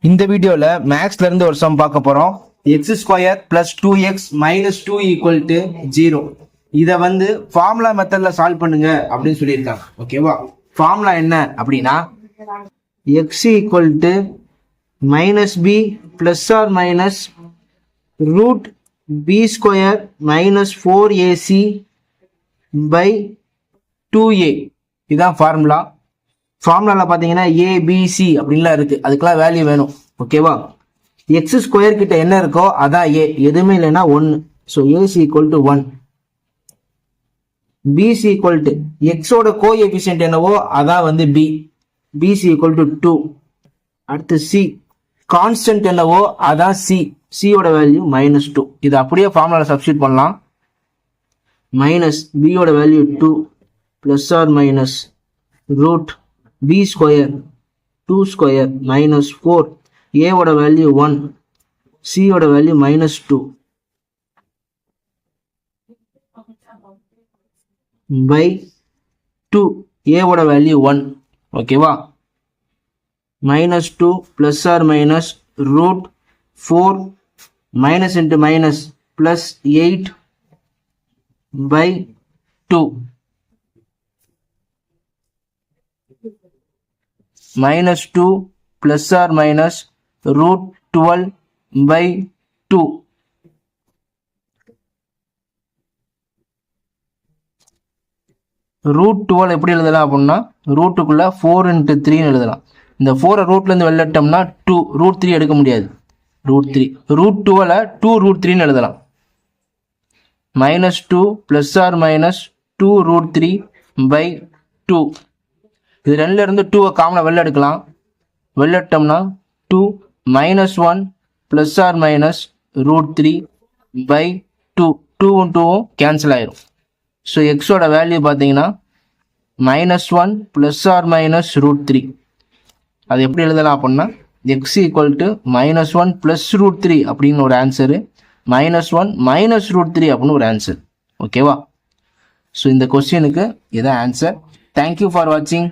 இந்த வீடியோல மேக்ஸ்ல இருந்து ஒரு சம் பார்க்க போறோம். x² + 2x - 2 = 0. இதை ஃபார்முலா மெத்தட்ல சால்வ் பண்ணுங்க அப்படின்னு சொல்லியிருக்காங்க. ஓகேவா? ஃபார்முலா என்ன அப்படின்னா x = -b ± √b² - 4ac / 2a. இதுதான் ஃபார்முலா. ஃபார்முலாவில் பார்த்தீங்கன்னா ஏபிசி அப்படின்லாம் இருக்கு. அதுக்கெல்லாம் வேல்யூ வேணும். ஓகேவா? x² கிட்ட என்ன இருக்கோ அதான் a, எதுவுமே இல்லைன்னா 1. So ac = 1. bc = xோட கோஎஃபிஷியன்ட் என்னவோ அதான் b, bc = 2. அடுத்து c கான்ஸ்டன்ட் என்னவோ அதான் c, c ஓட வேல்யூ -2. இது அப்படியே ஃபார்முலாவில் சப்ஸ்டியூட் பண்ணலாம். b ஓட வேல்யூ 2 ± √b² 2² - 4. a ஓட வேல்யூ 1, c ஓட வேல்யூ -2 by 2. a ஓட வேல்யூ 1. ஓகேவா? -2 ± √4 minus into minus plus 8 by 2. -2 ± √12 by 2. √12 எப்படி எழுதலாம் அப்படின்னா ரூட்டுக்குள்ள 4 × 3 எழுதலாம். இந்த 4 ரூட்லேருந்து வெளியிட்டோம்னா 2, √3 எடுக்க முடியாது. √3 √12 2√3 எழுதலாம். -2 ± 2√3 by 2. இது 2ல இருந்து 2 காமனாக வெளில எடுக்கலாம். வெளியிட்டோம்னா 2 -1 ± √3 by 2. 2 2 கேன்சல் ஆயிரும். ஸோ எக்ஸோட வேல்யூ பார்த்தீங்கன்னா -1 ± √3. அது எப்படி எழுதலாம் அப்படின்னா x = -1 + √3 அப்படின்னு ஒரு ஆன்சரு, -1 - √3 அப்படின்னு ஒரு ஆன்சர். ஓகேவா? ஸோ இந்த கொஸ்டினுக்கு இதான் ஆன்சர். தேங்க்யூ ஃபார் வாட்சிங்.